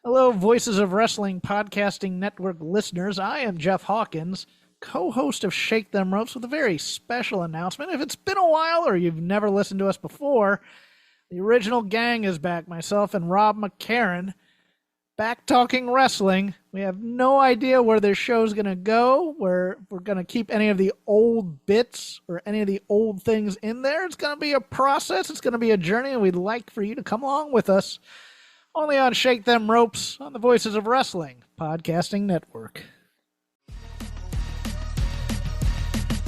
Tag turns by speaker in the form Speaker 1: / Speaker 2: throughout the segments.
Speaker 1: Hello, Voices of Wrestling Podcasting Network listeners. I am Jeff Hawkins, co-host of Shake Them Ropes, with a very special announcement. If it's been a while or you've never listened to us before, the original gang is back. Myself and Rob McCarran, back talking wrestling. We have no idea where this show's going to go, where we're going to keep any of the old bits or any of the old things in there. It's going to be a process. It's going to be a journey, and we'd like for you to come along with us. Only on Shake Them Ropes on the Voices of Wrestling Podcasting Network.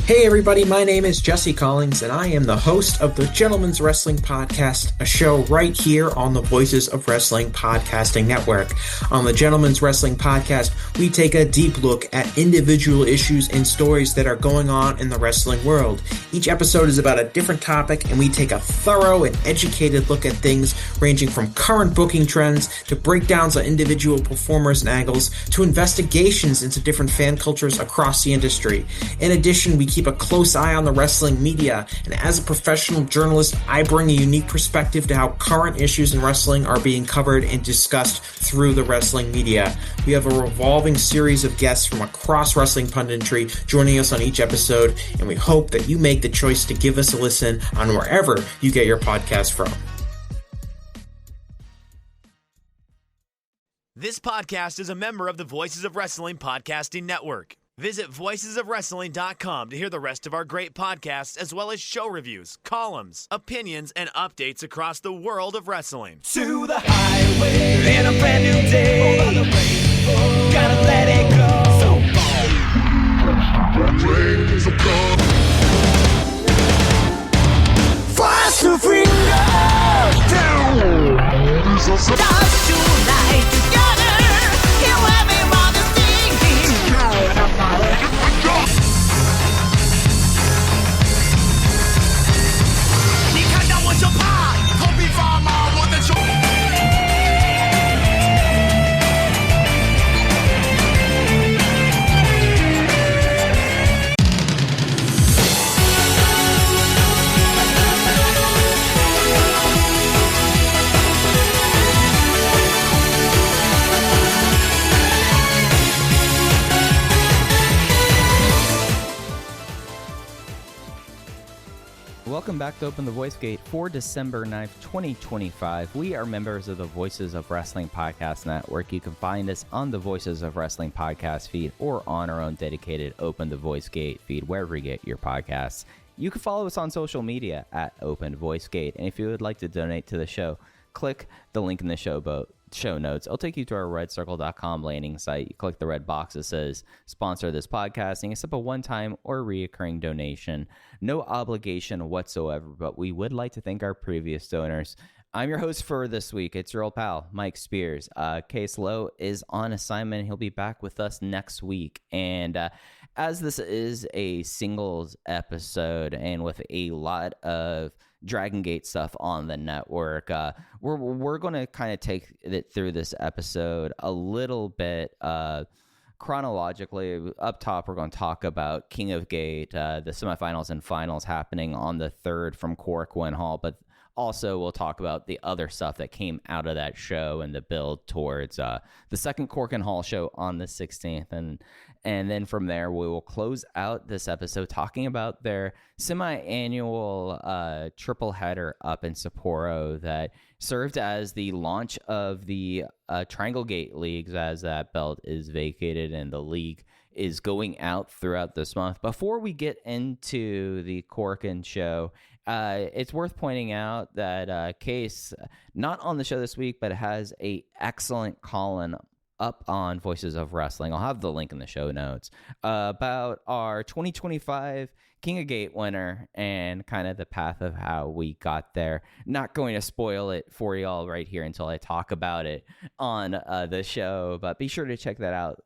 Speaker 2: Hey everybody, my name is Jesse Collins, and I am the host of the Gentleman's Wrestling Podcast, a show right here on the Voices of Wrestling Podcasting Network. On the Gentleman's Wrestling Podcast, we take a deep look at individual issues and stories that are going on in the wrestling world. Each episode is about a different topic, and we take a thorough and educated look at things ranging from current booking trends to breakdowns on individual performers and angles to investigations into different fan cultures across the industry. In addition, we keep a close eye on the wrestling media, and as a professional journalist, I bring a unique perspective to how current issues in wrestling are being covered and discussed through the wrestling media. We have a revolving series of guests from across wrestling punditry joining us on each episode, and we hope that you make the choice to give us a listen on wherever you get your podcast from.
Speaker 3: This podcast is a member of the Voices of Wrestling Podcasting Network. Visit voicesofwrestling.com to hear the rest of our great podcasts, as well as show reviews, columns, opinions, and updates across the world of wrestling.
Speaker 4: To the highway in a brand new day. Gotta let it go. So fast to freedom. Dance tonight together. He'll have him on the stage. You can't know what your part. Hope you find my what the truth.
Speaker 5: Welcome back to Open the Voice Gate for December 9th, 2025. We are members of the Voices of Wrestling Podcast Network. You can find us on the Voices of Wrestling podcast feed or on our own dedicated Open the Voice Gate feed, wherever you get your podcasts. You can follow us on social media at Open Voice Gate. And if you would like to donate to the show, click the link in the show notes. It'll take you to our redcircle.com landing site. You click the red box that says sponsor this podcast, and you accept a one-time or reoccurring donation. No obligation whatsoever, but we would like to thank our previous donors. I'm your host for this week. It's your old pal, Mike Spears. Case Lowe is on assignment. He'll be back with us next week. And as this is a singles episode and with a lot of Dragongate stuff on the network, we're going to kind of take it through this episode a little bit chronologically. Up top, we're going to talk about King of Gate, the semifinals and finals happening on the 3rd from Korakuen Hall, but also we'll talk about the other stuff that came out of that show and the build towards the second Korakuen Hall show on the 16th. And then from there, we will close out this episode talking about their semi-annual triple header up in Sapporo that served as the launch of the Triangle Gate Leagues, as that belt is vacated and the league is going out throughout this month. Before we get into the Korakuen show, it's worth pointing out that Case, not on the show this week, but has a excellent column up on Voices of Wrestling. I'll have the link in the show notes about our 2025 King of Gate winner and kind of the path of how we got there. Not going to spoil it for y'all right here until I talk about it on the show, but be sure to check that out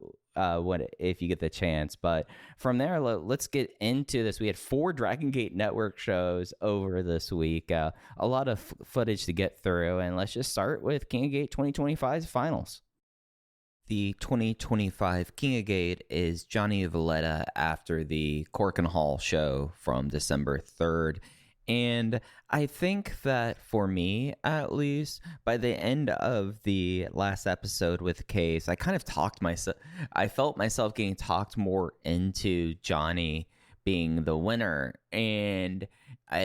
Speaker 5: if you get the chance. But from there, let's get into this. We had 4 Dragongate Network shows over this week, a lot of footage to get through, and let's just start with King of Gate 2025's finals. The 2025 King of Gate is Johnny Valletta after the Korakuen Hall show from December 3rd. And I think that for me, at least, by the end of the last episode with Case, I kind of I felt myself getting talked more into Johnny being the winner. And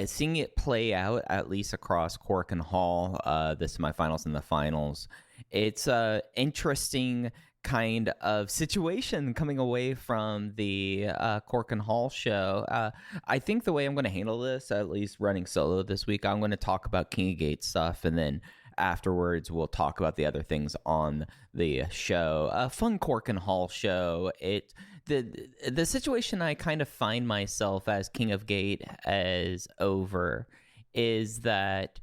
Speaker 5: seeing it play out, at least across Korakuen Hall, the semifinals and the finals, it's a interesting kind of situation coming away from the Korakuen Hall show. I think the way I'm going to handle this, at least running solo this week, I'm going to talk about King of Gate stuff, and then afterwards we'll talk about the other things on the show. A fun Korakuen Hall show. The situation I kind of find myself as King of Gate as over is that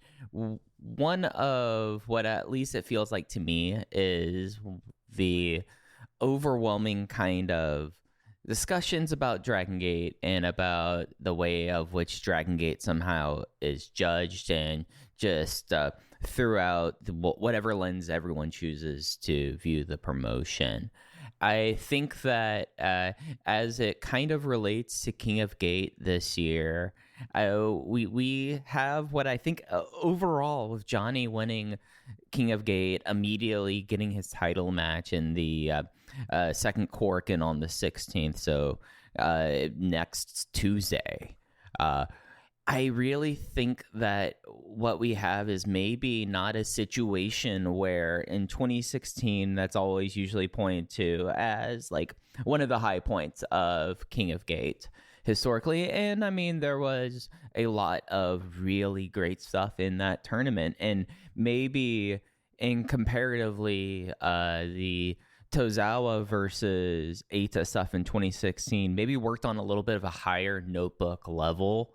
Speaker 5: one of what at least it feels like to me is the overwhelming kind of discussions about Dragongate and about the way of which Dragongate somehow is judged, and just throughout whatever lens everyone chooses to view the promotion. I think that as it kind of relates to King of Gate this year, we have what I think overall with Johnny winning King of Gate, immediately getting his title match in the second Korakuen on the 16th, so next Tuesday. I really think that what we have is maybe not a situation where in 2016 that's always usually pointed to as like one of the high points of King of Gate historically. And I mean, there was a lot of really great stuff in that tournament, and maybe in comparatively the Tozawa versus Eita stuff in 2016 maybe worked on a little bit of a higher notebook level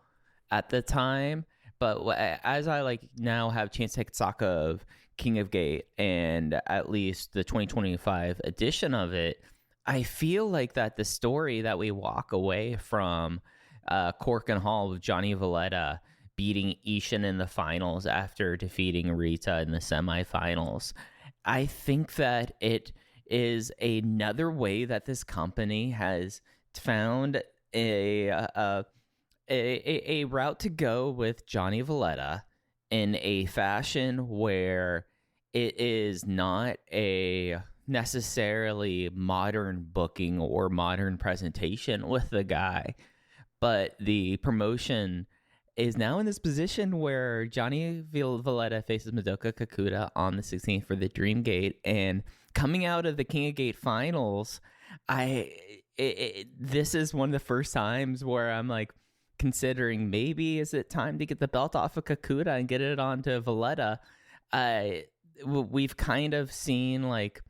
Speaker 5: at the time. But as I like now have chance to take stock of King of Gate and at least the 2025 edition of it, I feel like that the story that we walk away from Korakuen Hall with Johnny Valletta beating Ishin in the finals after defeating Rita in the semifinals, I think that it is another way that this company has found a route to go with Johnny Valletta in a fashion where it is not a necessarily modern booking or modern presentation with the guy, but the promotion is now in this position where Johnny Valletta faces Madoka Kakuta on the 16th for the Dream Gate, and coming out of the King of Gate finals, this is one of the first times where I'm like considering maybe is it time to get the belt off of Kakuta and get it onto Valletta. We've kind of seen like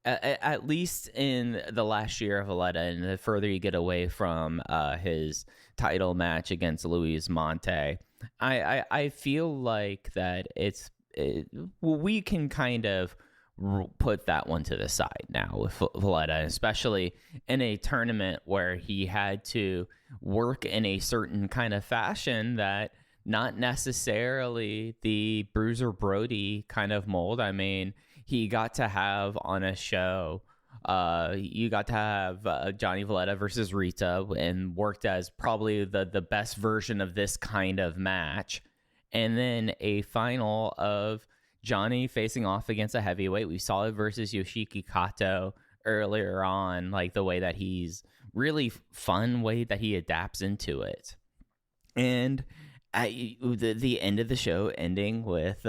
Speaker 5: at least in the last year of Valletta, and the further you get away from his title match against Luis Monte, I feel like that we can kind of put that one to the side now with Valletta, especially in a tournament where he had to work in a certain kind of fashion that not necessarily the Bruiser Brody kind of mold. I mean, he got to have on a show, you got to have Johnny Valletta versus Rita, and worked as probably the best version of this kind of match. And then a final of Johnny facing off against a heavyweight. We saw it versus Yoshiki Kato earlier on, like the way that he's really fun way that he adapts into it. And at the end of the show ending with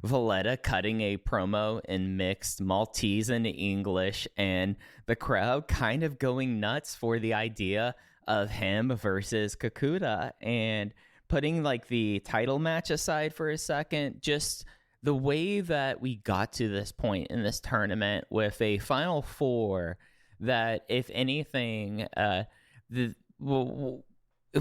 Speaker 5: Valletta cutting a promo in mixed Maltese and English, and the crowd kind of going nuts for the idea of him versus Kakuta, and putting like the title match aside for a second, just the way that we got to this point in this tournament with a Final Four that, if anything, if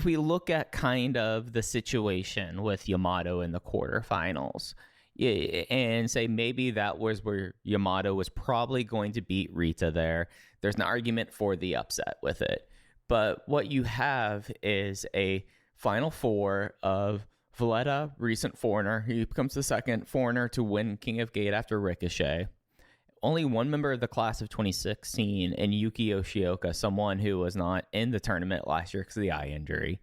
Speaker 5: we look at kind of the situation with Yamato in the quarterfinals, and say maybe that was where Yamato was probably going to beat Rita there's an argument for the upset with it. But what you have is a Final Four of Valletta, recent foreigner. He becomes the second foreigner to win King of Gate after Ricochet. Only one member of the class of 2016, and Yuki Yoshioka, someone who was not in the tournament last year because of the eye injury.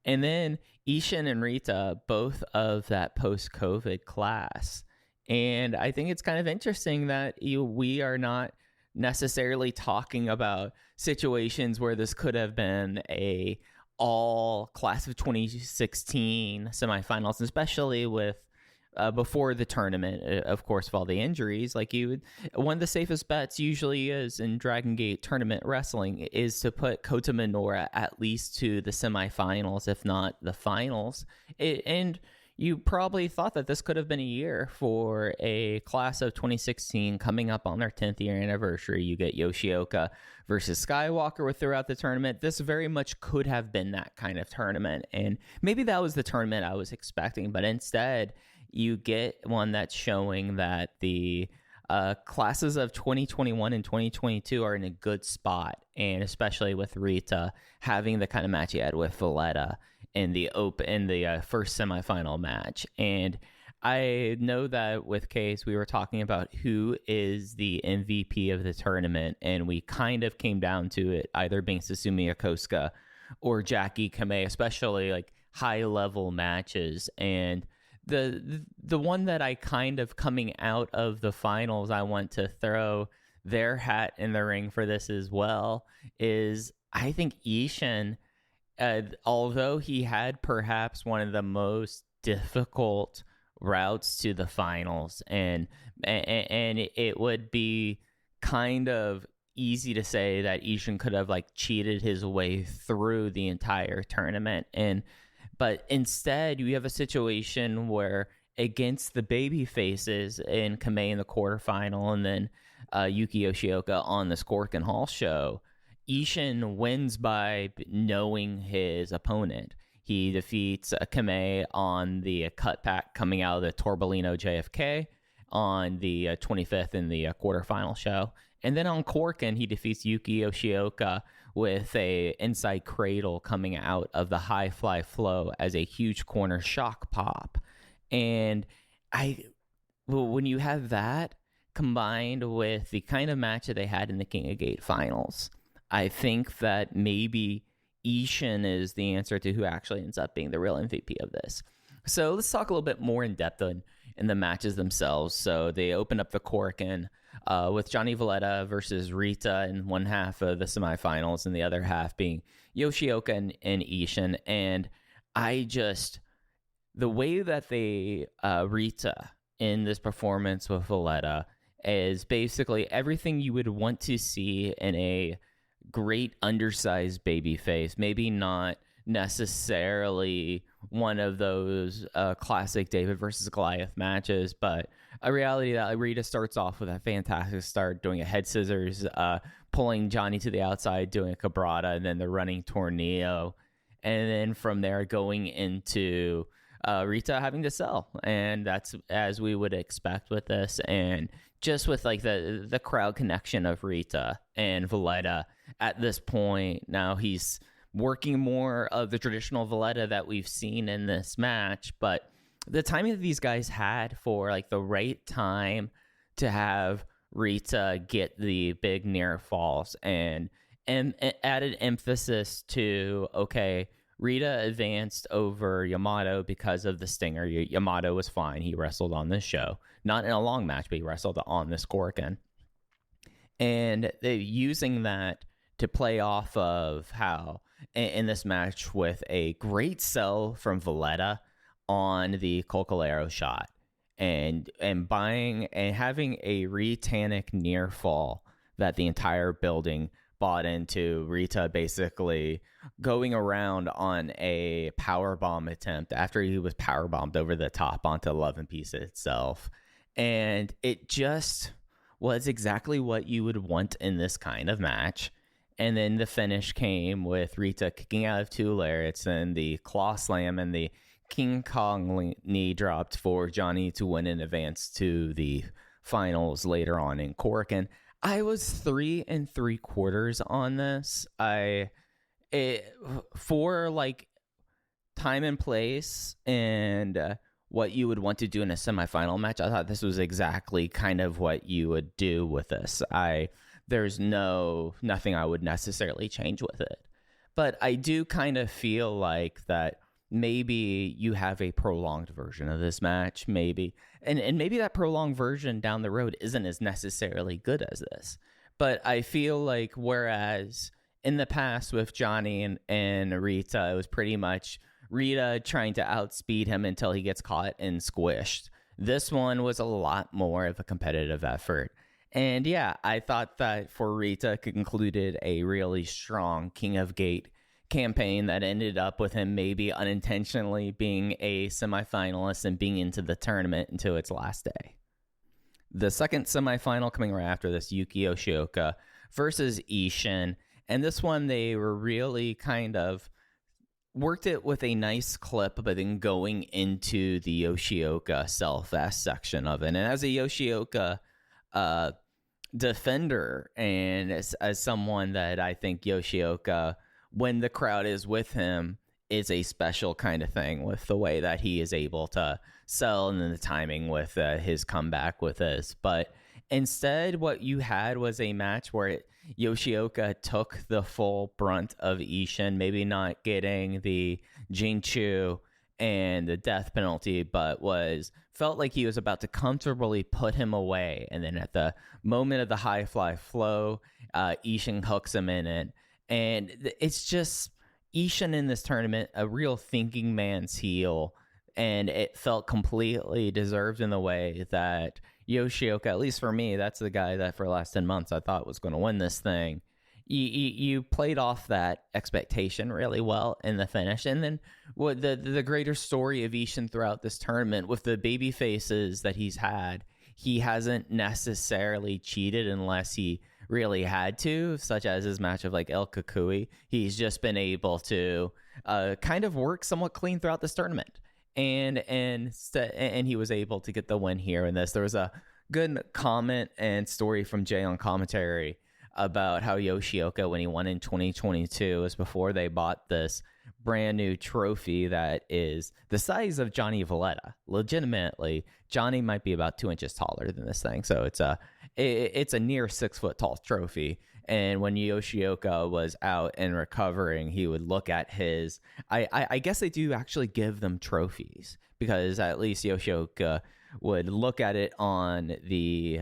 Speaker 5: And then Ishin and Rita, both of that post-COVID class. And I think it's kind of interesting that we are not necessarily talking about situations where this could have been a all class of 2016 semifinals, especially with before the tournament, of course, of all the injuries. Like one of the safest bets usually is in Dragongate tournament wrestling is to put Kota Minoura at least to the semifinals, if not the finals. And you probably thought that this could have been a year for a class of 2016 coming up on their 10th year anniversary. You get Yoshioka versus Skywalker throughout the tournament. This very much could have been that kind of tournament. And maybe that was the tournament I was expecting, but instead you get one that's showing that the classes of 2021 and 2022 are in a good spot, and especially with Rita having the kind of match he had with Valletta in the first semifinal match. And I know that with Case, we were talking about who is the MVP of the tournament, and we kind of came down to it either being Susumu Yokosuka or Jackie Kamei, especially like high level matches. And the one that I kind of coming out of the finals, I want to throw their hat in the ring for this as well, is I think Ishin, although he had perhaps one of the most difficult routes to the finals, and it would be kind of easy to say that Ishin could have like cheated his way through the entire tournament, but instead you have a situation where against the baby faces in Kamei in the quarterfinal and then Yuki Yoshioka on this Korakuen Hall show, Ishin wins by knowing his opponent. He defeats Kamei on the cutback coming out of the Torbolino JFK on the 25th in the quarterfinal show. And then on Korakuen, he defeats Yuki Yoshioka with a inside cradle coming out of the high fly flow as a huge corner shock pop. And when you have that combined with the kind of match that they had in the King of Gate finals, I think that maybe Ishin is the answer to who actually ends up being the real MVP of this. So let's talk a little bit more in depth in the matches themselves. So they open up the Korakuen with Johnny Valletta versus Rita in one half of the semifinals and the other half being Yoshioka and Ishin. And the way that they Rita in this performance with Valletta is basically everything you would want to see in a great undersized baby face. Maybe not necessarily one of those classic David versus Goliath matches, but a reality that Rita starts off with a fantastic start, doing a head scissors, pulling Johnny to the outside, doing a cabrata, and then the running tornado. And then from there going into Rita having to sell. And that's as we would expect with this. And just with like the crowd connection of Rita and Valletta at this point, now he's working more of the traditional Valletta that we've seen in this match. But the timing that these guys had for like the right time to have Rita get the big near falls and added emphasis to, okay, Rita advanced over Yamato because of the stinger. Yamato was fine. He wrestled on this show. Not in a long match, but he wrestled on this Korakuen. And they using that to play off of how in this match with a great sell from Valletta on the Colcolero shot and buying and having a Retanic near fall that the entire building bought into. Rita basically going around on a power bomb attempt after he was power bombed over the top onto 11 piece itself. And it just was exactly what you would want in this kind of match. And then the finish came with Rita kicking out of two lariats and the claw slam and the King Kong knee dropped for Johnny to win in advance to the finals later on in Korakuen. I was 3 3/4 on this. For like time and place and what you would want to do in a semifinal match, I thought this was exactly kind of what you would do with this. There's nothing I would necessarily change with it. But I do kind of feel like that maybe you have a prolonged version of this match, maybe. And maybe that prolonged version down the road isn't as necessarily good as this. But I feel like whereas in the past with Johnny and Rita, it was pretty much Rita trying to outspeed him until he gets caught and squished. This one was a lot more of a competitive effort. And yeah, I thought that for Rita concluded a really strong King of Gate campaign that ended up with him maybe unintentionally being a semifinalist and being into the tournament until its last day. The second semifinal coming right after this, Yuki Yoshioka versus Ishin. And this one, they were really kind of worked it with a nice clip, but then going into the Yoshioka self-fast section of it. And as a Yoshioka defender, and as someone that I think Yoshioka, when the crowd is with him, is a special kind of thing with the way that he is able to sell and then the timing with his comeback with this. But instead, what you had was a match where Yoshioka took the full brunt of Ishin, maybe not getting the Jinchu and the death penalty, but felt like he was about to comfortably put him away. And then at the moment of the high fly flow, Ishin hooks him in it. And it's just Ishin in this tournament, a real thinking man's heel. And it felt completely deserved in the way that Yoshioka, at least for me, that's the guy that for the last 10 months I thought was going to win this thing. You played off that expectation really well in the finish. And then what the greater story of Ishin throughout this tournament with the baby faces that he's had, he hasn't necessarily cheated unless he really had to, such as his match of like El Kukui. He's just been able to kind of work somewhat clean throughout this tournament. And he was able to get the win here in this. There was a good comment and story from Jay on commentary about how Yoshioka, when he won in 2022, was before they bought this brand new trophy that is the size of Johnny Valletta. Legitimately, Johnny might be about 2 inches taller than this thing. So it's a near 6 foot tall trophy. And when Yoshioka was out and recovering, he would look at his, I guess they do actually give them trophies, because at least Yoshioka would look at it on the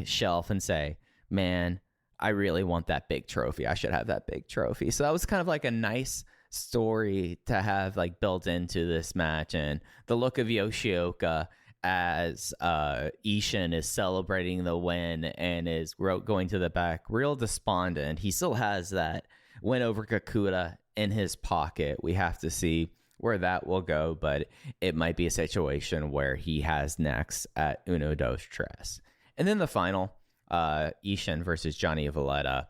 Speaker 5: shelf and say, man, I really want that big trophy. I should have that big trophy. So that was kind of like a nice story to have like built into this match. And the look of Yoshioka as Ishin is celebrating the win and is going to the back, real despondent. He still has that win over Kakuta in his pocket. We have to see where that will go, but it might be a situation where he has next at Uno Dos Tres. And then the final, Ishin versus Johnny Valletta.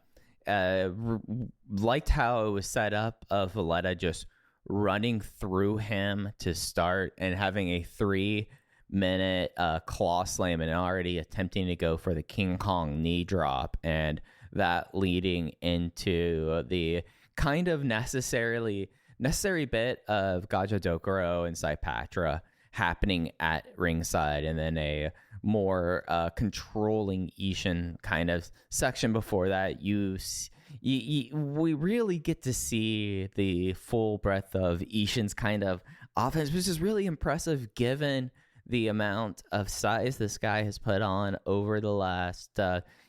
Speaker 5: Liked how it was set up of Valletta just running through him to start and having a 3-minute claw slam and already attempting to go for the King Kong knee drop, and that leading into the kind of necessary bit of Gaja Dokuro and Saipatra happening at ringside, and then a more controlling Ishin kind of section before that. We really get to see the full breadth of Ishin's kind of offense, which is really impressive given the amount of size this guy has put on over the last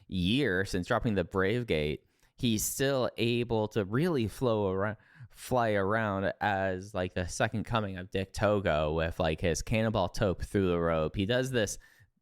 Speaker 5: year since dropping the Brave Gate. He's still able to really fly around as like the second coming of Dick Togo with like his cannonball tope through the rope. He does this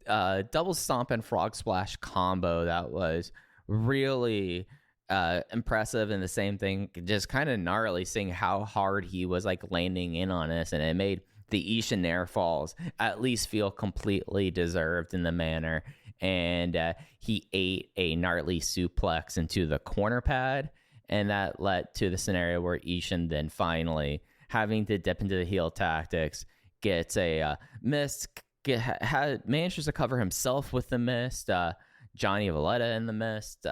Speaker 5: double stomp and frog splash combo that was really impressive, and the same thing, just kind of gnarly seeing how hard he was like landing in on us, and it made the Ishin air falls at least feel completely deserved in the manner. And he ate a gnarly suplex into the corner pad, and that led to the scenario where Ishin then finally, having to dip into the heel tactics, gets a missed, manages to cover himself with the mist, Johnny Valletta in the mist,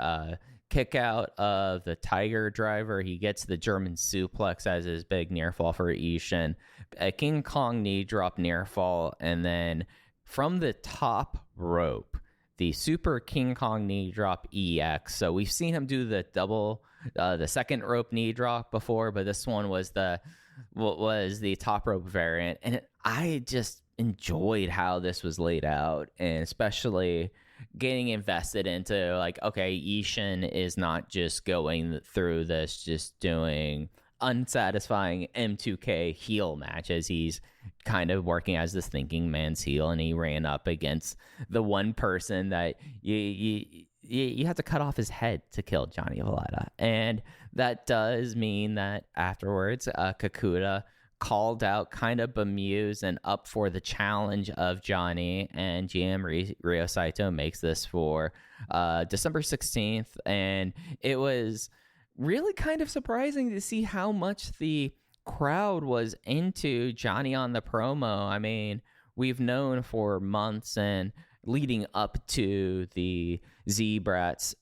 Speaker 5: kick out of the Tiger Driver. He gets the German suplex as his big near fall for Ishin, a King Kong knee drop near fall, and then from the top rope, the Super King Kong knee drop EX. So we've seen him do the second rope knee drop before, but this one was the top rope variant, and I just enjoyed how this was laid out, and especially getting invested into like, okay, Ishin is not just going through this, just doing unsatisfying M2K heel matches. He's kind of working as this thinking man's heel, and he ran up against the one person that you have to cut off his head to kill Johnny Valletta. And that does mean that afterwards, Kakuta called out, kind of bemused and up for the challenge of Johnny, and GM Ryo Saito makes this for December 16th. And it was really kind of surprising to see how much the crowd was into Johnny on the promo. I mean, we've known for months and leading up to the Z-Brats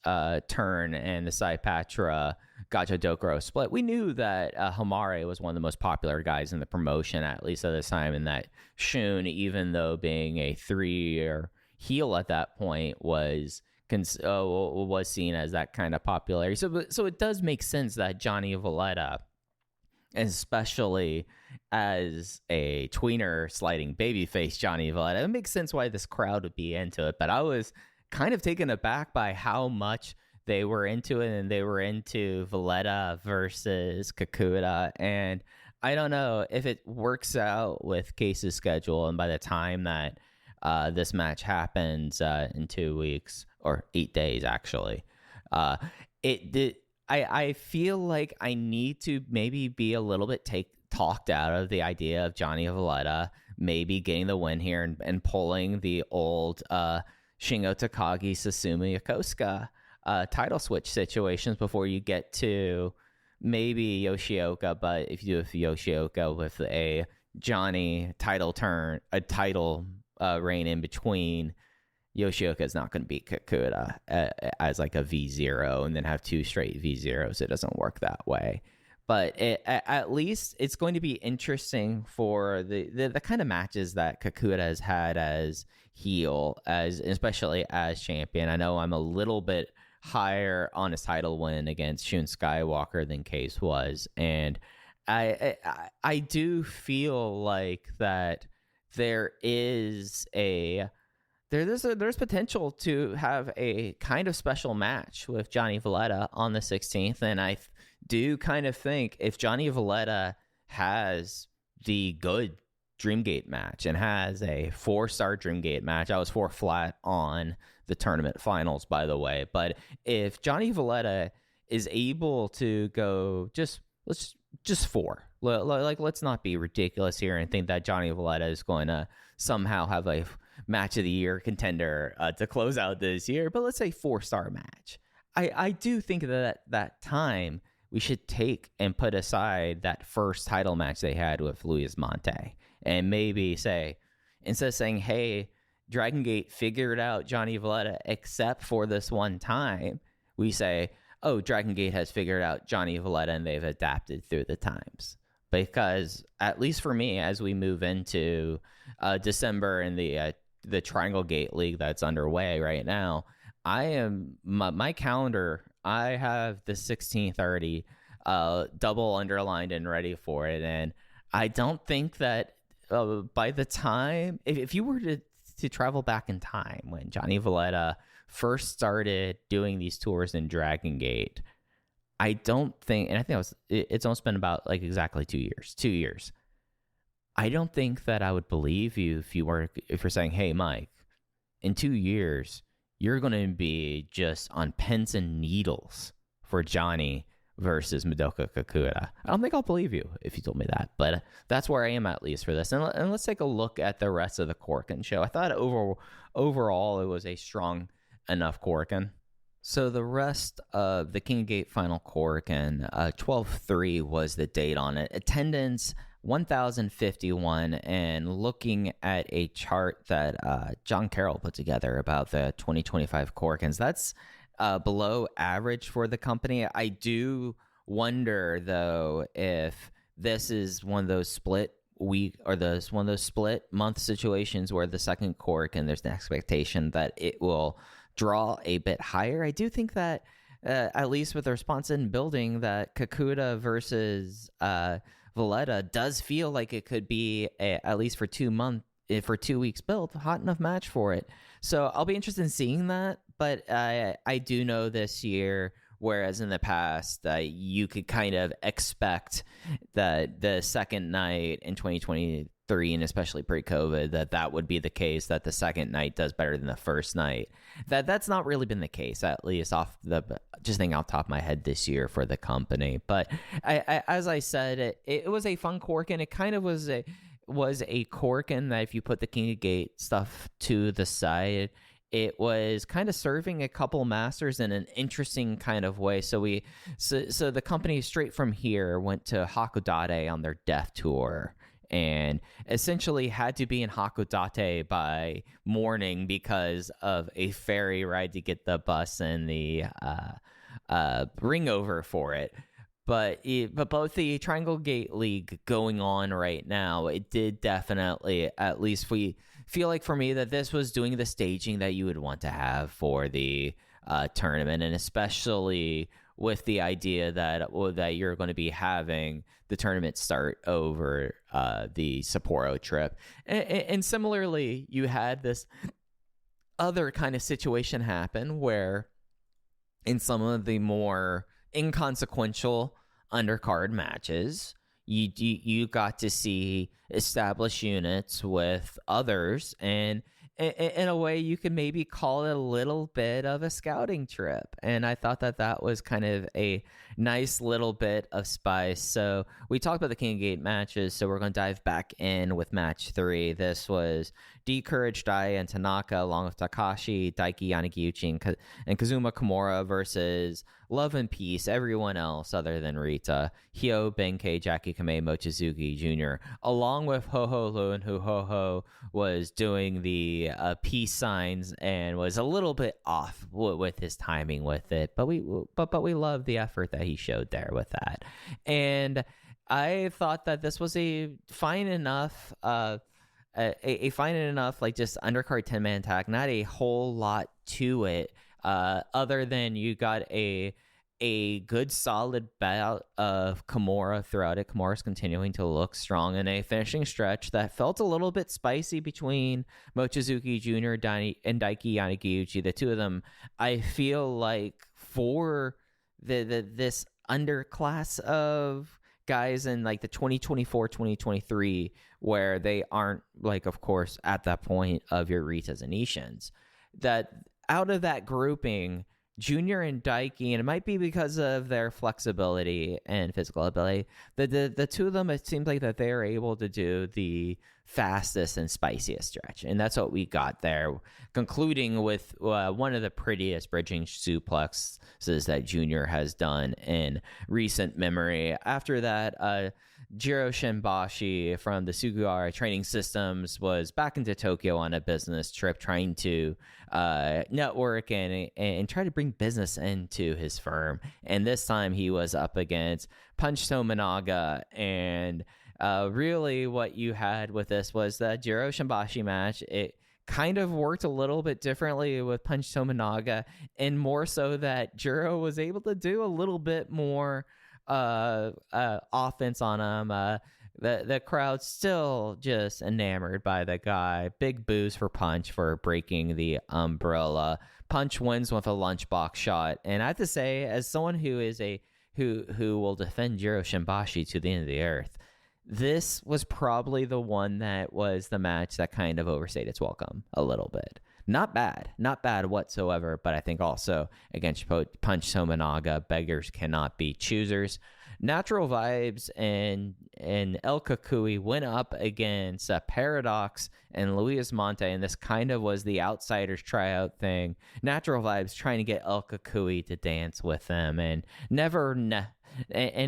Speaker 5: turn and the Saipatra Gacho Dokuro split, we knew that Hamare was one of the most popular guys in the promotion, at least at this time, and that Shun, even though being a 3-year heel at that point, was seen as that kind of popularity. So it does make sense that Johnny Valletta, especially as a tweener sliding babyface Johnny Valletta, it makes sense why this crowd would be into it. But I was kind of taken aback by how much they were into it, and they were into Valletta versus Kakuta. And I don't know if it works out with Case's schedule, and by the time that this match happens in 2 weeks, or 8 days actually, I feel like I need to maybe be a little bit talked out of the idea of Johnny Valletta maybe getting the win here and pulling the old Shingo Takagi Susumu Yokosuka title switch situations before you get to maybe Yoshioka. But if you do with Yoshioka with a Johnny title reign in between, Yoshioka is not going to beat Kakuta as like a V0 and then have 2 straight V0s. It doesn't work that way. But at least it's going to be interesting for the kind of matches that Kakuta has had as heel, especially as champion. I know I'm a little bit higher on his title win against Shun Skywalker than Case was, and I do feel like that there's potential to have a kind of special match with Johnny Valletta on the 16th. And I do kind of think if Johnny Valletta has the good Dreamgate match and has a 4-star Dreamgate match, I was 4 flat on the tournament finals, by the way. But if Johnny Valletta is able to go just 4, like let's not be ridiculous here and think that Johnny Valletta is going to somehow have a match of the year contender to close out this year, but let's say 4-star match. I do think that time we should take and put aside that first title match they had with Luis Monte, and maybe say, instead of saying, hey, Dragongate figured out Johnny Valletta except for this one time, we say, oh, Dragongate has figured out Johnny Valletta and they've adapted through the times. Because at least for me, as we move into December and the Triangle Gate League that's underway right now, I am my calendar. I have the 16th already double underlined and ready for it, and I don't think that by the time if you were to travel back in time when Johnny Valletta first started doing these tours in Dragon Gate, I don't think, and I think it's almost been about like exactly 2 years. 2 years. I don't think that I would believe you if you're saying, hey, Mike, in 2 years, you're going to be just on pins and needles for Johnny versus Madoka Kakuta. I don't think I'll believe you if you told me that, but that's where I am at least for this. And let's take a look at the rest of the Korakuen show. I thought overall it was a strong enough Korakuen. So the rest of the King Gate Final Korakuen, 12/3 was the date on it. Attendance 1,051, and looking at a chart that John Carroll put together about the 2025 Korakuens, that's below average for the company. I do wonder, though, if this is one of those split week or one of those split month situations where the second cork and there's an expectation that it will draw a bit higher. I do think that at least with the response in building, that Kakuta versus Valletta does feel like it could be at least for 2 weeks built, hot enough match for it. So I'll be interested in seeing that. But I do know this year, whereas in the past, you could kind of expect that the second night in 2023, and especially pre-COVID, that would be the case, that the second night does better than the first night. That's not really been the case, at least just thinking off the top of my head this year for the company. But as I said, it was a fun cork, and it kind of was a cork in that if you put the King of Gate stuff to the side, it was kind of serving a couple masters in an interesting kind of way. So the company straight from here went to Hakodate on their death tour and essentially had to be in Hakodate by morning because of a ferry ride to get the bus and the ring over for it. But both the Triangle Gate League going on right now, it did definitely, at least feel like for me, that this was doing the staging that you would want to have for the tournament, and especially with the idea that you're going to be having the tournament start over the Sapporo trip. And similarly, you had this other kind of situation happen where in some of the more inconsequential undercard matches, you got to see established units with others, and in a way you could maybe call it a little bit of a scouting trip. And I thought that was kind of a nice little bit of spice. So we talked about the King of Gate matches, so we're going to dive back in with match 3. This was D Courage Dai and Tanaka along with Takashi, Daiki Yanagiuchi, and Kazuma Kimura versus Love and Peace, everyone else other than Rita, Hyo, Benkei, Jackie Kamei, Mochizuki Jr., along with Ho-Ho Lun, who Ho-Ho was doing the peace signs and was a little bit off with his timing with it. But we love the effort that he showed there with that. And I thought that this was a fine enough like just undercard 10-man tag, not a whole lot to it, other than you got a good solid bout of Kimura throughout it. Kimura's continuing to look strong in a finishing stretch that felt a little bit spicy between Mochizuki Jr. and Daiki Yanagiuchi. The two of them, I feel like, for this underclass of guys in like the 2024-2023, where they aren't, like, of course, at that point of your Ritas and Ishins, that out of that grouping, Junior and Daiki, and it might be because of their flexibility and physical ability, the two of them, it seems like that they are able to do the fastest and spiciest stretch. And that's what we got there, concluding with one of the prettiest bridging suplexes that Junior has done in recent memory. After that, Jiro Shinbashi from the Sugawara Training Systems was back into Tokyo on a business trip, trying to network and try to bring business into his firm. And this time he was up against Punch Tominaga. And really what you had with this was the Jiro Shinbashi match. It kind of worked a little bit differently with Punch Tominaga, and more so that Jiro was able to do a little bit more offense on him. The crowd's still just enamored by the guy. Big boos for Punch for breaking the umbrella. Punch wins with a lunchbox shot, and I have to say, as someone who is who will defend Jiro Shinbashi to the end of the earth, this was probably the one that was the match that kind of overstayed its welcome a little bit. Not bad whatsoever, but I think also against Punch Tominaga, beggars cannot be choosers. Natural Vibes and El Kakui went up against Paradox and Luis Monte, and this kind of was the outsiders tryout thing. Natural Vibes trying to get El Kakui to dance with them, and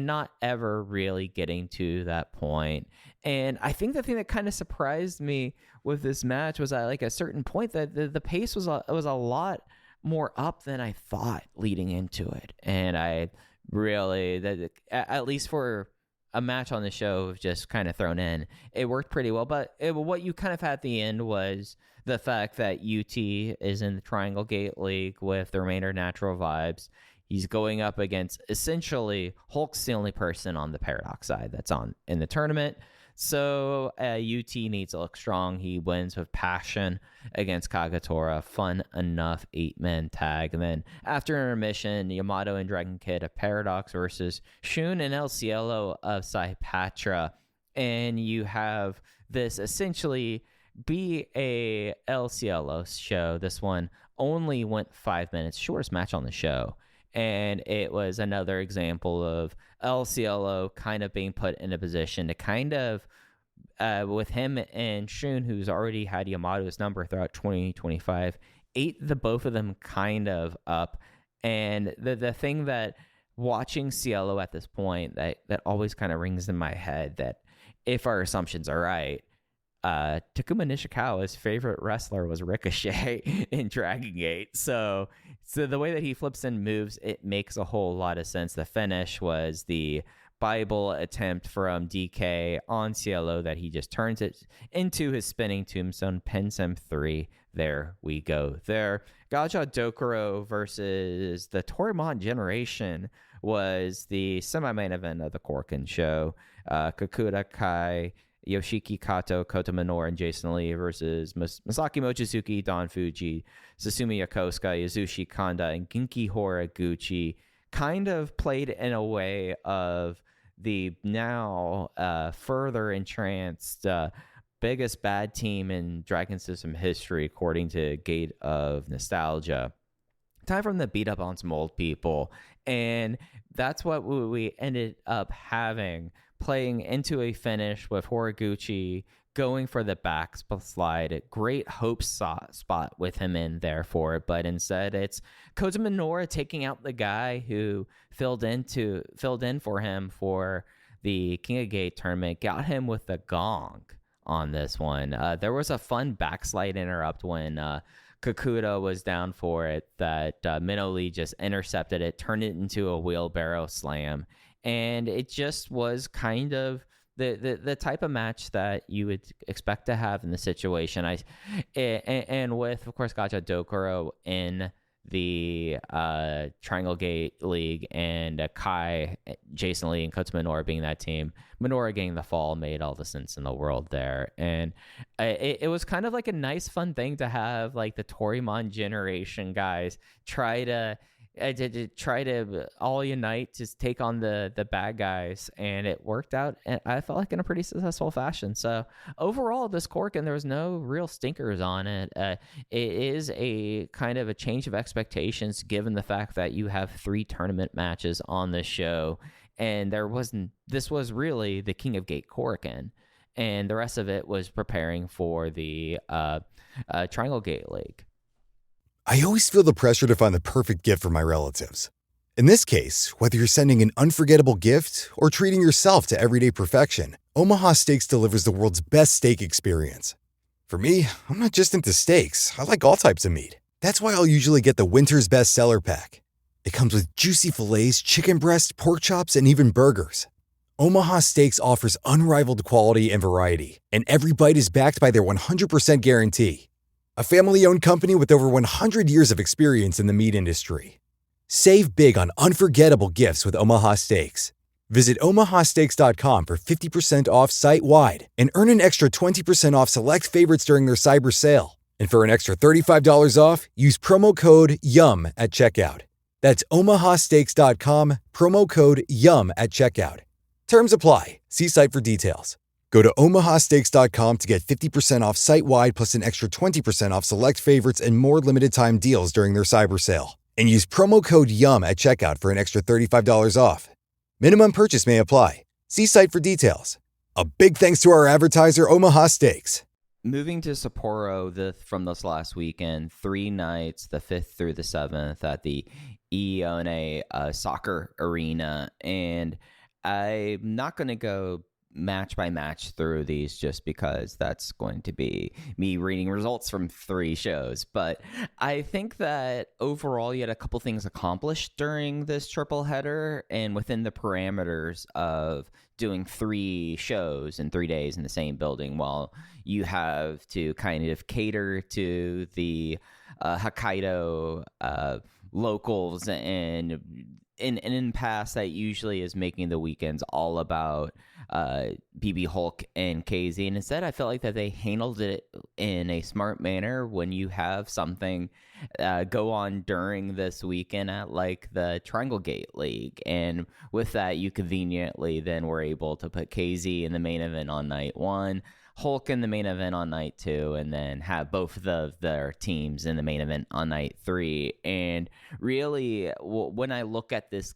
Speaker 5: not ever really getting to that point. And I think the thing that kind of surprised me with this match was at like a certain point that the pace was a lot more up than I thought leading into it. And I really, at least for a match on the show just kind of thrown in. It worked pretty well, but what you kind of had at the end was the fact that UT is in the Triangle Gate League with the remainder of Natural Vibes. He's going up against essentially Hulk's the only person on the Paradox side that's on in the tournament. So UT needs to look strong. He wins with passion against Kagetora. Fun enough 8-man tag. And then after intermission, Yamato and Dragongate of Paradox versus Shun and El Cielo of Saipatra. And you have this essentially be a El Cielo show. This one only went 5 minutes, shortest match on the show. And it was another example of El Cielo kind of being put in a position to kind of, with him and Shun, who's already had Yamato's number throughout 2025, ate the both of them kind of up. And the thing that watching Cielo at this point that always kind of rings in my head, that if our assumptions are right, Takuma Nishikawa's favorite wrestler was Ricochet in Dragongate. So the way that he flips and moves, it makes a whole lot of sense. The finish was the Bible attempt from DK on Cielo that he just turns it into his spinning tombstone, pins him 3. There we go. There, Gaja Dokuro versus the Torimon Generation was the semi-main event of the Korakuen show. Kakuta Kai, Yoshiki Kato, Kota Minoru, and Jason Lee versus Masaki Mochizuki, Don Fuji, Susumi Yokosuka, Yasushi Kanda, and Genki Horiguchi. Kind of played in a way of the now further entranced biggest bad team in Dragon System history, according to Gate of Nostalgia. Time for them to beat up on some old people. And that's what we ended up having, playing into a finish with Horiguchi going for the back slide. Great hope spot with him in there for it, but instead it's Kota Minoru taking out the guy who filled in for him for the King of Gate tournament, got him with the gong on this one. There was a fun backslide interrupt when Kakuta was down for it that Minoli just intercepted it, turned it into a wheelbarrow slam. And it just was kind of the type of match that you would expect to have in the situation. And with, of course, Gaja Dokuro in the Triangle Gate League and Kai, Jason Lee, and Kota Minoru being that team, Minoru getting the fall made all the sense in the world there. And it was kind of like a nice, fun thing to have, like the Torimon Generation guys try to all unite to take on the bad guys, and it worked out, and I felt like in a pretty successful fashion. So overall, this Korakuen, there was no real stinkers on it. It is a kind of a change of expectations given the fact that you have 3 tournament matches on this show, and this was really the King of Gate Korakuen, and the rest of it was preparing for the Triangle Gate League.
Speaker 6: I always feel the pressure to find the perfect gift for my relatives. In this case, whether you're sending an unforgettable gift or treating yourself to everyday perfection, Omaha Steaks delivers the world's best steak experience. For me, I'm not just into steaks. I like all types of meat. That's why I'll usually get the Winter's Best Seller Pack. It comes with juicy fillets, chicken breast, pork chops, and even burgers. Omaha Steaks offers unrivaled quality and variety, and every bite is backed by their 100% guarantee. A family-owned company with over 100 years of experience in the meat industry. Save big on unforgettable gifts with Omaha Steaks. Visit omahasteaks.com for 50% off site-wide and earn an extra 20% off select favorites during their cyber sale. And for an extra $35 off, use promo code YUM at checkout. That's omahasteaks.com, promo code YUM at checkout. Terms apply. See site for details. Go to omahasteaks.com to get 50% off site-wide plus an extra 20% off select favorites and more limited-time deals during their cyber sale. And use promo code YUM at checkout for an extra $35 off. Minimum purchase may apply. See site for details. A big thanks to our advertiser, Omaha Steaks.
Speaker 5: Moving to Sapporo from this last weekend, 3 nights, the 5th through the 7th, at the Ione soccer arena. And I'm not going to go match by match through these just because that's going to be me reading results from 3 shows. But I think that overall you had a couple things accomplished during this triple header and within the parameters of doing 3 shows in 3 days in the same building, while you have to kind of cater to the Hokkaido locals and in an impasse that usually is making the weekends all about BB Hulk and KZ. And instead, I felt like that they handled it in a smart manner when you have something go on during this weekend at like the Dragongate League. And with that, you conveniently then were able to put KZ in the main event on night 1, Hulk in the main event on night 2, and then have both of their teams in the main event on night 3. And really, when I look at this,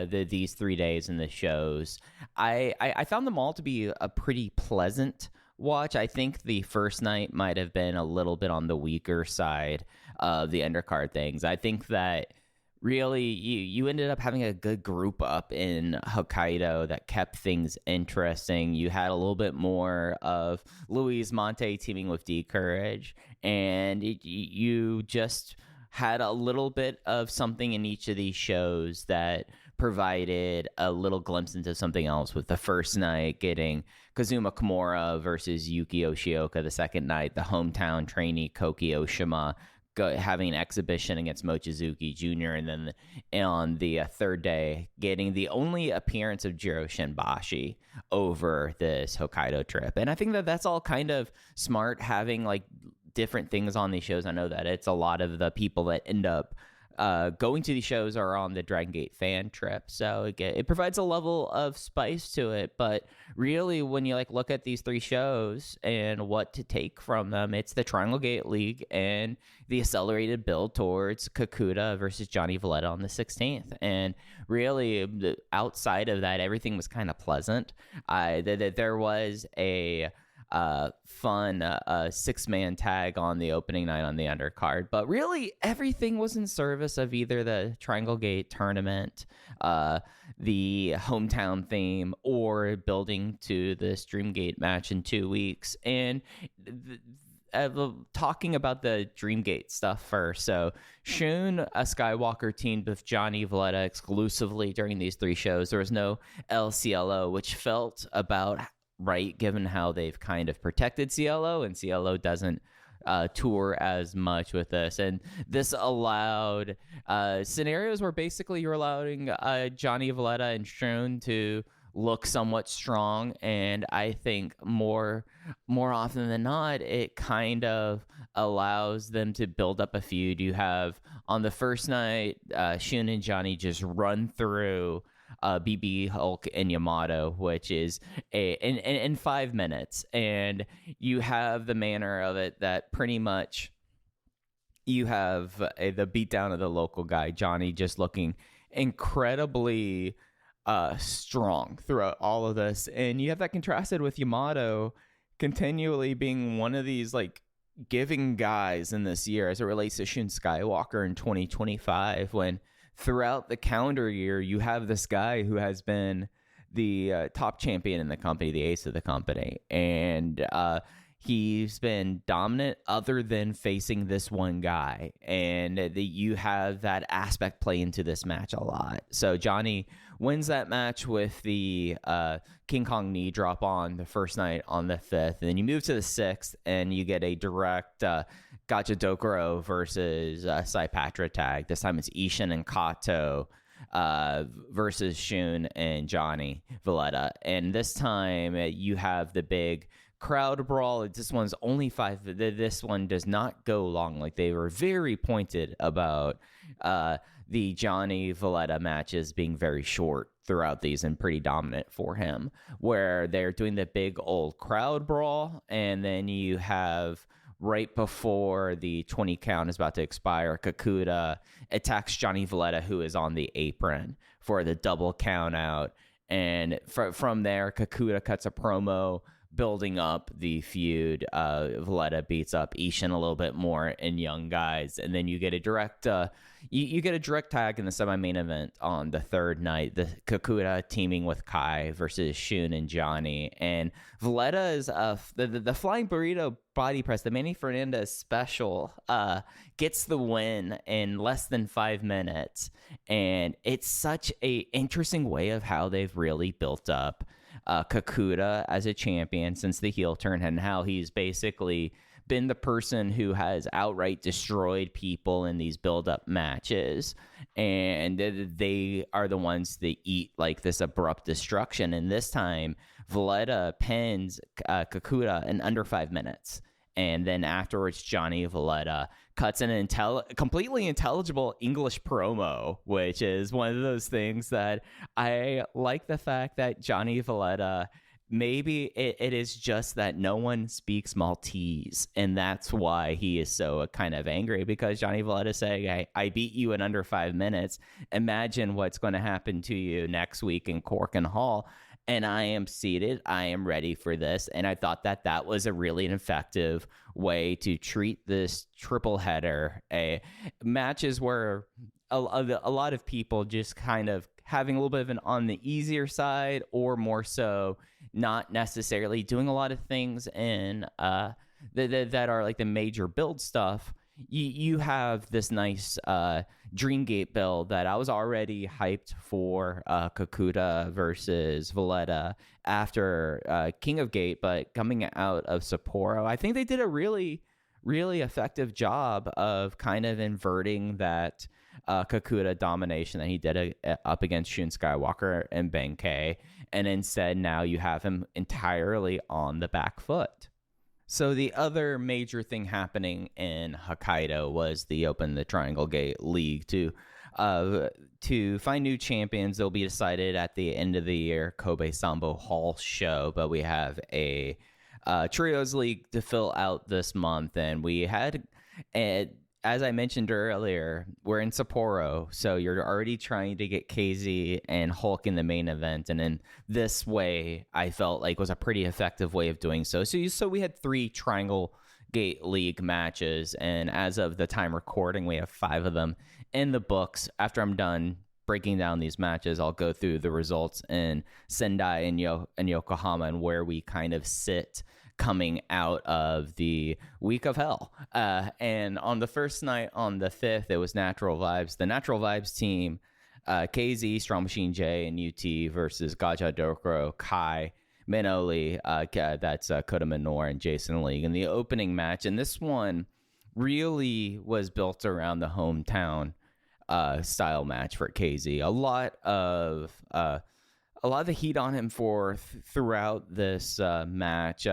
Speaker 5: these 3 days in the shows, I found them all to be a pretty pleasant watch. I think the first night might have been a little bit on the weaker side of the undercard things. I think that really you ended up having a good group up in Hokkaido that kept things interesting. You had a little bit more of Luis Monte teaming with D Courage, and you just had a little bit of something in each of these shows that provided a little glimpse into something else, with the first night getting Kazuma Kimura versus Yuki Yoshioka, the second night the hometown trainee Koki Oshima having an exhibition against Mochizuki Jr., and then on the third day getting the only appearance of Jiro Shinbashi over this Hokkaido trip. And I think that that's all kind of smart, having like different things on these shows. I know that it's a lot of the people that end up going to these shows are on the Dragongate fan trip, so it provides a level of spice to it. But really, when you like look at these 3 shows and what to take from them, it's the Dragongate League and the accelerated build towards Kakuta versus Johnny Valletta on the 16th. And really, outside of that, everything was kind of pleasant. There was a fun 6-man tag on the opening night on the undercard, but really everything was in service of either the Dragongate tournament, the hometown theme, or building to this Dreamgate match in 2 weeks. And talking about the Dreamgate stuff first. So Shun, a Skywalker, teamed with Johnny Valletta exclusively during these 3 shows. There was no LCLO, which felt about right, given how they've kind of protected CLO, and CLO doesn't tour as much with this. And this allowed scenarios where basically you're allowing Johnny Valletta and Shun to look somewhat strong, and I think more often than not, it kind of allows them to build up a feud. You have on the first night, Shun and Johnny just run through BB Hulk and Yamato, which is in 5 minutes, and you have the manner of it that pretty much you have the beatdown of the local guy Johnny just looking incredibly strong throughout all of this, and you have that contrasted with Yamato continually being one of these like giving guys in this year as it relates to Shun Skywalker in 2025, when throughout the calendar year, you have this guy who has been the top champion in the company, the ace of the company. And he's been dominant other than facing this one guy. And you have that aspect play into this match a lot. So Johnny wins that match with the King Kong knee drop on the first night on the 5th. And then you move to the 6th and you get a direct Gacha Dokuro versus Saipatra tag. This time it's Ishin and Kato versus Shun and Johnny Valletta. And this time you have the big crowd brawl. This one's only 5. This one does not go long. Like, they were very pointed about the Johnny Valletta matches being very short throughout these and pretty dominant for him, where they're doing the big old crowd brawl, and then you have right before the 20 count is about to expire, Kakuta attacks Johnny Valletta, who is on the apron, for the double count out. And from there, Kakuta cuts a promo building up the feud. Valletta beats up Ishin a little bit more in Young Guys, and then you get a direct you get a direct tag in the semi-main event on the third night. The Kakuta teaming with Kai versus Shun and Johnny, and Valletta is the flying burrito body press, the Manny Fernandez special, gets the win in less than 5 minutes, and it's such a interesting way of how they've really built up Kakuta as a champion since the heel turn, and how he's basically been the person who has outright destroyed people in these build-up matches, and they are the ones that eat like this abrupt destruction. And this time, Valletta pins Kakuta in under 5 minutes. And then afterwards, Johnny Valletta cuts an completely intelligible English promo, which is one of those things that I like, the fact that Johnny Valletta, maybe it is just that no one speaks Maltese, and that's why he is so kind of angry, because Johnny Valletta saying, I beat you in under 5 minutes. Imagine what's going to happen to you next week in Korakuen Hall. And I am seated. I am ready for this. And I thought that was a really effective way to treat this triple header. Matches where a lot of people just kind of having a little bit of an on the easier side, or more so not necessarily doing a lot of things in that are like the major build stuff. You have this nice Dreamgate build that I was already hyped for, Kakuta versus Valletta after King of Gate, but coming out of Sapporo, I think they did a really, really effective job of kind of inverting that Kakuta domination that he did up against Shun Skywalker and Benkei, and instead now you have him entirely on the back foot. So the other major thing happening in Hokkaido was the Dragongate League to find new champions. They'll be decided at the end of the year, Kobe Sambo Hall show, but we have a Trios League to fill out this month, and we had as I mentioned earlier, we're in Sapporo, so you're already trying to get KZ and Hulk in the main event, and in this way, I felt like was a pretty effective way of doing so. So we had 3 Triangle Gate League matches, and as of the time recording, we have 5 of them in the books. After I'm done breaking down these matches, I'll go through the results in Sendai and Yokohama and where we kind of sit coming out of the week of hell. And on the first night, on the 5th, it was Natural Vibes. The Natural Vibes team, KZ, Strong Machine J, and UT versus Gaja Dokuro, Kai, Minoli, that's Kota Minor, and Jason League in the opening match. And this one really was built around the hometown style match for KZ. A lot of the heat on him throughout this match.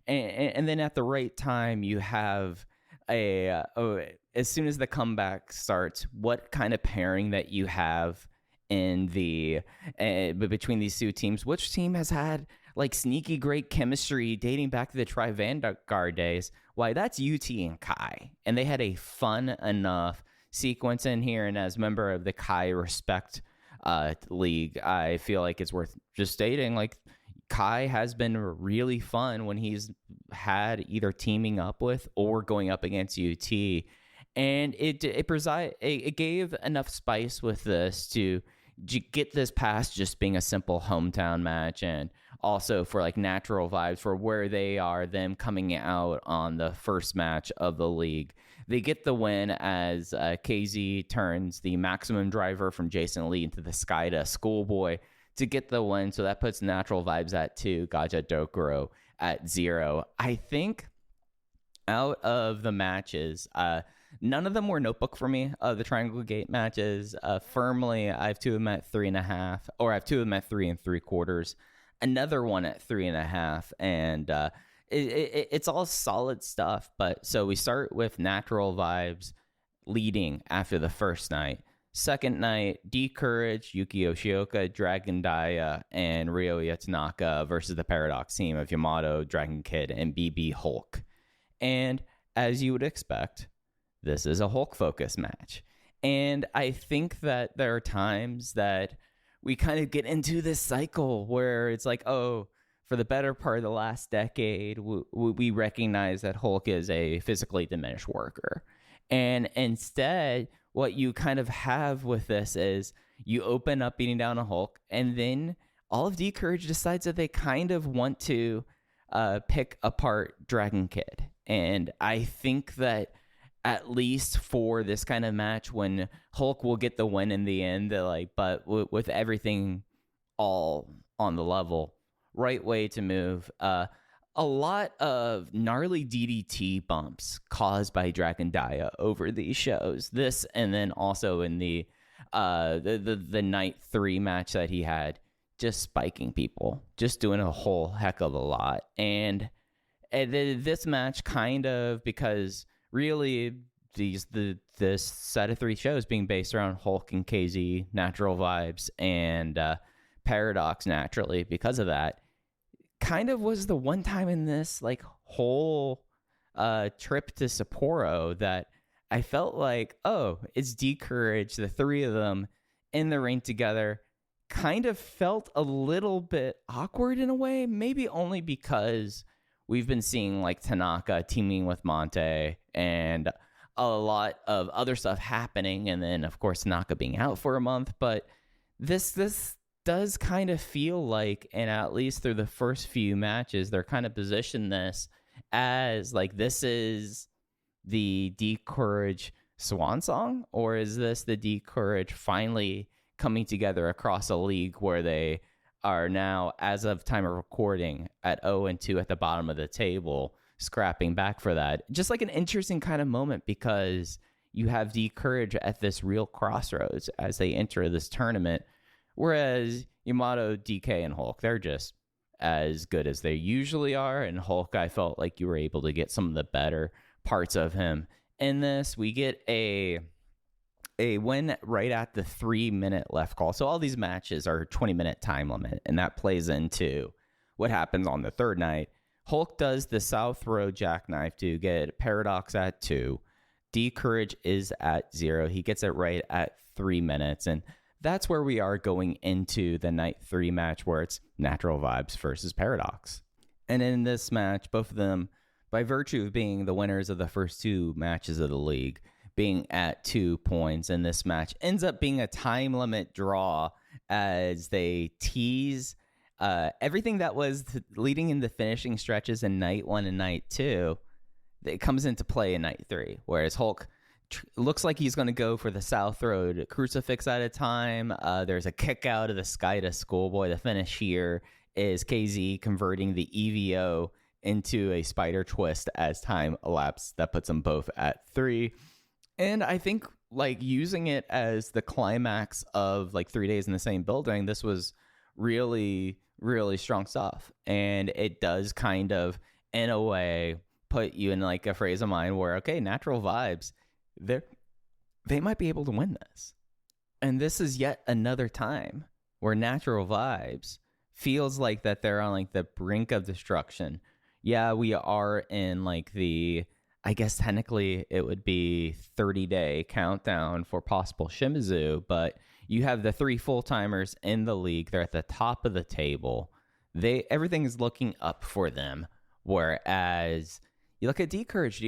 Speaker 5: And then at the right time, you have as soon as the comeback starts, what kind of pairing that you have in the between these 2 teams. Which team has had like sneaky great chemistry dating back to the Tri-Vanguard days? Why, that's UT and Kai, and they had a fun enough sequence in here. And as member of the Kai Respect League, I feel like it's worth just stating, like, Kai has been really fun when he's had either teaming up with or going up against UT, and it gave enough spice with this to get this past just being a simple hometown match, and also for like Natural Vibes for where they are, them coming out on the first match of the league. They get the win as KZ turns the Maximum Driver from Jason Lee into the Skyda Schoolboy to get the win. So that puts Natural Vibes at 2, Gaja Dokuro at 0. I think out of the matches, none of them were notebook for me. The Triangle Gate matches, firmly, I have 2 of them at 3.5, or I have 2 of them at 3 3/4. Another one at 3.5, and it's all solid stuff. But so we start with Natural Vibes leading after the first night. Second night, D Courage, Yuki Yoshioka, Dragon Daya, and Ryo Yatanaka versus the Paradox team of Yamato, Dragon Kid, and BB Hulk. And as you would expect, this is a Hulk focus match. And I think that there are times that we kind of get into this cycle where it's like, oh, for the better part of the last decade, we recognize that Hulk is a physically diminished worker. And instead, what you kind of have with this is you open up beating down a Hulk, and then all of D Courage decides that they kind of want to pick apart Dragon Kid. And I think that at least for this kind of match, when Hulk will get the win in the end, but with everything all on the level, right way to move. A lot of gnarly DDT bumps caused by Dragon Dia over these shows. This, and then also in the night 3 match that he had, just spiking people, just doing a whole heck of a lot. And this match kind of, because really this set of 3 shows being based around Hulk and KZ, Natural Vibes, and Paradox naturally, because of that, kind of was the one time in this whole trip to Sapporo that I felt like, oh, it's D Courage, the 3 of them in the ring together. Kind of felt a little bit awkward in a way, maybe only because we've been seeing Tanaka teaming with Monte and a lot of other stuff happening, and then of course Tanaka being out for a month. But this does kind of feel like, and at least through the first few matches, they're kind of positioned this as this is the D Courage swan song, or is this the D Courage finally coming together across a league where they are now, as of time of recording, at 0-2 at the bottom of the table, scrapping back for that. Just an interesting kind of moment, because you have D Courage at this real crossroads as they enter this tournament, whereas Yamato, DK, and Hulk, they're just as good as they usually are. And Hulk, I felt like you were able to get some of the better parts of him. In this, we get a win right at the 3-minute left call. So all these matches are 20-minute time limit, and that plays into what happens on the third night. Hulk does the South Road jackknife to get Paradox at 2. D Courage is at 0. He gets it right at 3 minutes, and that's where we are going into the night 3 match, where it's Natural Vibes versus Paradox. And in this match, both of them, by virtue of being the winners of the first 2 matches of the league, being at 2 points, and this match ends up being a time limit draw as they tease everything that was leading into finishing stretches in night 1 and night 2. It comes into play in night 3, whereas Hulk looks like he's going to go for the South Road crucifix at a time. There's a kick out of the sky to Schoolboy. The finish here is KZ converting the EVO into a spider twist as time elapsed. That puts them both at 3. And I think using it as the climax of 3 days in the same building, this was really, really strong stuff. And it does kind of, in a way, put you in a phrase of mind where, okay, Natural Vibes, they might be able to win this. And this is yet another time where Natural Vibes feels like that they're on the brink of destruction. Yeah, we are in the, I guess technically it would be 30-day countdown for possible Shimizu, but you have the 3 full-timers in the league. They're at the top of the table. Everything is looking up for them. Whereas you look at D Courage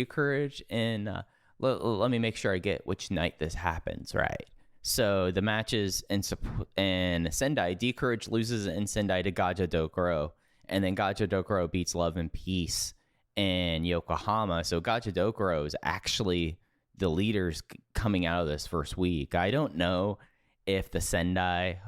Speaker 5: in, let me make sure I get which night this happens, right? So the matches in Sendai, D Courage loses in Sendai to Gaja Dokuro, and then Gaja Dokuro beats Love and Peace in Yokohama. So Gaja Dokuro is actually the leaders coming out of this first week. I don't know if the Sendai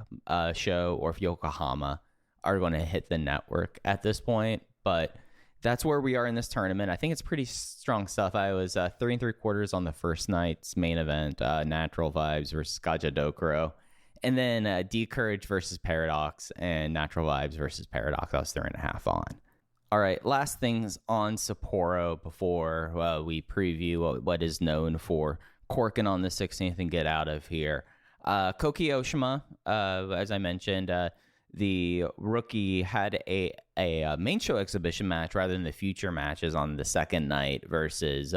Speaker 5: show or if Yokohama are going to hit the network at this point, but that's where we are in this tournament. I think it's pretty strong stuff. I was 3 3/4 on the first night's main event, Natural Vibes versus Gaja Dokuro, and then D Courage versus Paradox and Natural Vibes versus Paradox. I was 3.5 on. All right, last things on Sapporo before we preview what is known for Korakuen on the 16th and get out of here. Koki Oshima, as I mentioned, the rookie had a main show exhibition match rather than the future matches on the second night versus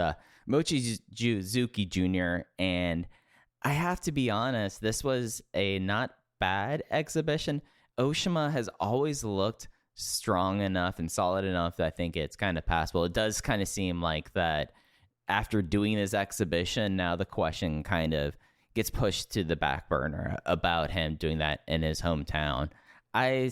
Speaker 5: Mochizuki Jr. And I have to be honest, this was a not bad exhibition. Oshima has always looked strong enough and solid enough that I think it's kind of passable. It does kind of seem like that after doing this exhibition, now the question kind of gets pushed to the back burner about him doing that in his hometown. I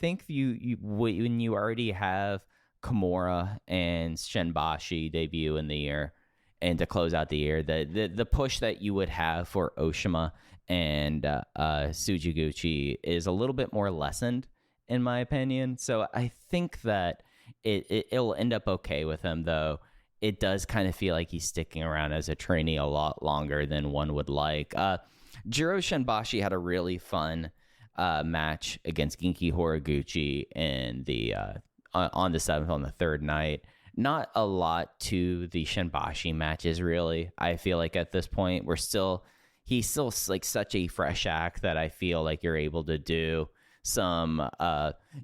Speaker 5: think when you already have Kimura and Shinbashi debut in the year and to close out the year, the push that you would have for Oshima and Sujiguchi is a little bit more lessened, in my opinion. So I think that it'll end up okay with him, though. It does kind of feel like he's sticking around as a trainee a lot longer than one would like. Jiro Shinbashi had a really fun match against Genki Horiguchi in the on the 7th, on the third night. Not a lot to the Shinbashi matches, really. I feel like at this point he's still like such a fresh act that I feel like you're able to do some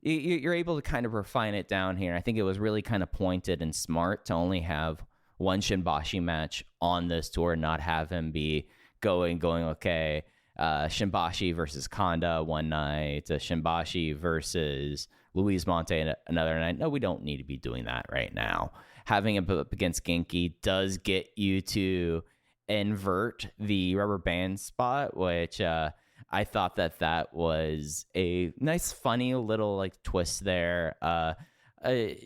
Speaker 5: you're able to kind of refine it down here. I think it was really kind of pointed and smart to only have one Shinbashi match on this tour, not have him be going okay, Shinbashi versus Kanda one night, Shinbashi versus Luis Monte another night. No, we don't need to be doing that right now. Having him up against Genki does get you to invert the rubber band spot, which I thought that was a nice, funny little like twist there.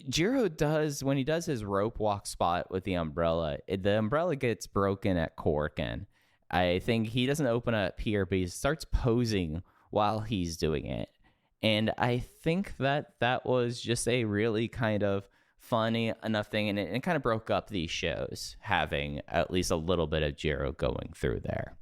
Speaker 5: Jiro does, when he does his rope walk spot with the umbrella gets broken at Korakuen. I think he doesn't open up here, but he starts posing while he's doing it. And I think that was just a really kind of funny enough thing, and it kind of broke up these shows, having at least a little bit of Jiro going through there.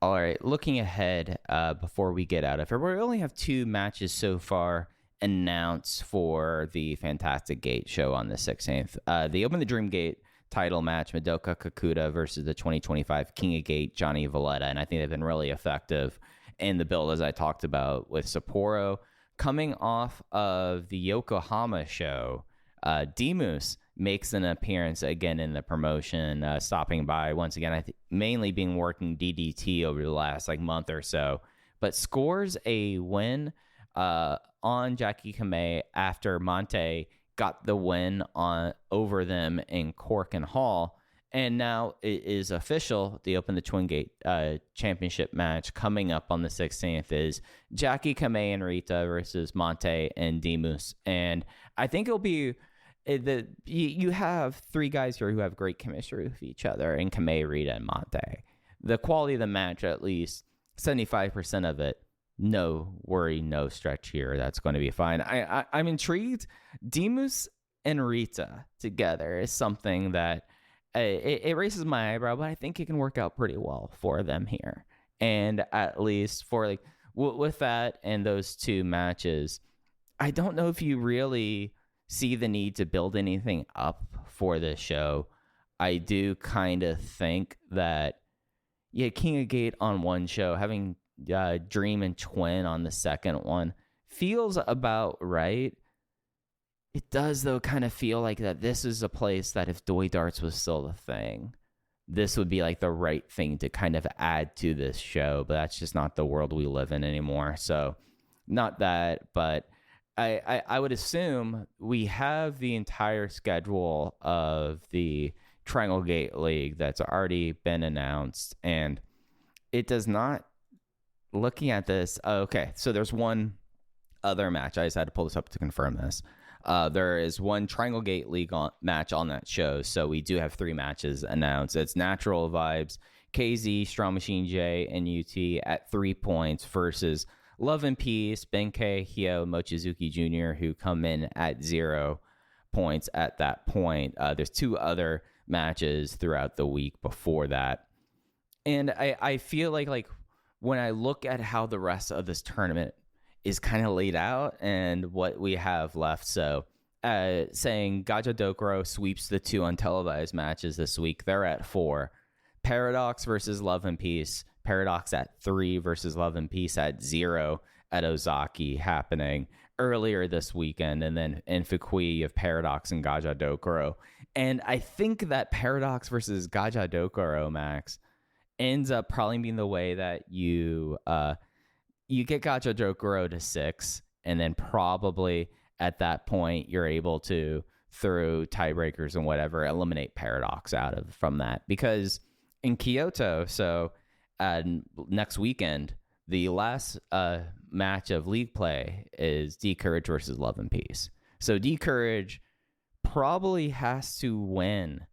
Speaker 5: All right, looking ahead before we get out of here, we only have 2 matches so far announced for the Fantastic Gate show on the 16th. They opened the Dream Gate title match, Madoka Kakuta versus the 2025 King of Gate, Johnny Valletta, and I think they've been really effective in the build, as I talked about with Sapporo. Coming off of the Yokohama show, D-Moose makes an appearance again in the promotion, stopping by once again. I think mainly being working DDT over the last month or so, but scores a win on Jackie Kamei after Monte got the win over them in Korakuen Hall, and now it is official. They open the Twin Gate championship match coming up on the 16th is Jackie Kamei and Rita versus Monte and D-Moose, and I think it'll be. You have 3 guys here who have great chemistry with each other in Kamei, Rita, and Monte. The quality of the match, at least 75% of it, no worry, no stretch here. That's going to be fine. I'm intrigued. D-Moose and Rita together is something that it raises my eyebrow, but I think it can work out pretty well for them here. And at least for with that and those 2 matches, I don't know if you really see the need to build anything up for this show. I do kind of think that, King of Gate on one show, having Dream and Twin on the second one feels about right. It does, though, kind of feel like that this is a place that if Doi Darts was still a thing, this would be the right thing to kind of add to this show, but that's just not the world we live in anymore. So not that, but I would assume we have the entire schedule of the Triangle Gate League that's already been announced, and it does not. Looking at this, okay, so there's one other match. I just had to pull this up to confirm this. There is one Triangle Gate League match on that show, so we do have 3 matches announced. It's Natural Vibes, KZ, Strong Machine J, and UT at 3 points versus Love and Peace, Benkei, Hyo, Mochizuki Jr., who come in at 0 points at that point. There's 2 other matches throughout the week before that. And I feel like when I look at how the rest of this tournament is kind of laid out and what we have left, so saying Gaja Dokuro sweeps the 2 untelevised matches this week, they're at 4. Paradox versus Love and Peace, Paradox at 3 versus Love and Peace at 0 at Ozaki happening earlier this weekend. And then in Fukui, you have Paradox and Gaja Dokuro. And I think that Paradox versus Gaja Dokuro, Max, ends up probably being the way that you get Gaja Dokuro to 6 and then probably at that point you're able to, through tiebreakers and whatever, eliminate Paradox from that. Because in Kyoto, so next weekend, the last match of league play is D-Courage versus Love and Peace. So D-Courage probably has to win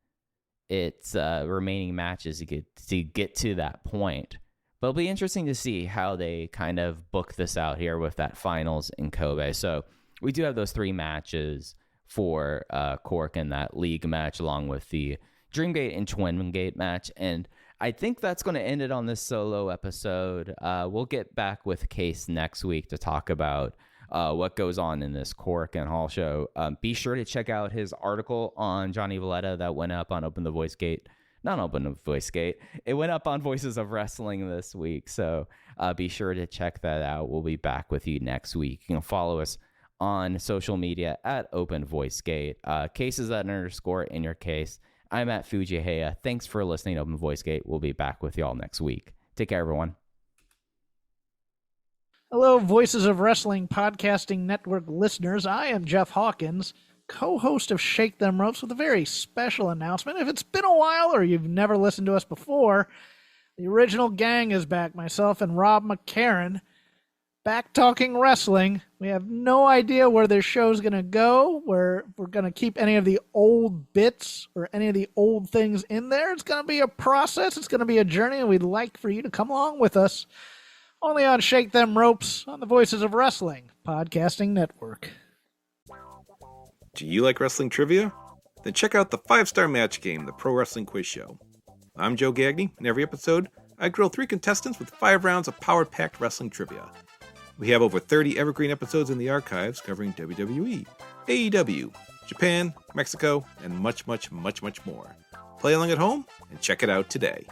Speaker 5: its remaining matches to get to that point. But it'll be interesting to see how they kind of book this out here with that finals in Kobe. So we do have those 3 matches for Cork in that league match, along with the Dreamgate and Twingate match. And I think that's going to end it on this solo episode. We'll get back with Case next week to talk about what goes on in this Korakuen Hall show. Be sure to check out his article on Johnny Valletta that went up on Open the Voice Gate. Not Open the Voice Gate. It went up on Voices of Wrestling this week. So be sure to check that out. We'll be back with you next week. You can follow us on social media at Open Voice Gate. Cases that underscore in your case. I'm at Fujiheya. Thanks for listening to Open Voice Gate. We'll be back with y'all next week. Take care, everyone.
Speaker 1: Hello, Voices of Wrestling Podcasting Network listeners. I am Jeff Hawkins, co-host of Shake Them Ropes, with a very special announcement. If it's been a while or you've never listened to us before, the original gang is back. Myself and Rob McCarran, back talking wrestling. We have no idea where this show's going to go, where we're going to keep any of the old bits or any of the old things in there. It's going to be a process. It's going to be a journey, and we'd like for you to come along with us. Only on Shake Them Ropes on the Voices of Wrestling Podcasting Network.
Speaker 7: Do you like wrestling trivia? Then check out the 5-Star Match Game, the Pro Wrestling Quiz Show. I'm Joe Gagney. In every episode, I grill 3 contestants with 5 rounds of power-packed wrestling trivia. We have over 30 evergreen episodes in the archives covering WWE, AEW, Japan, Mexico, and much, much, much, much more. Play along at home and check it out today.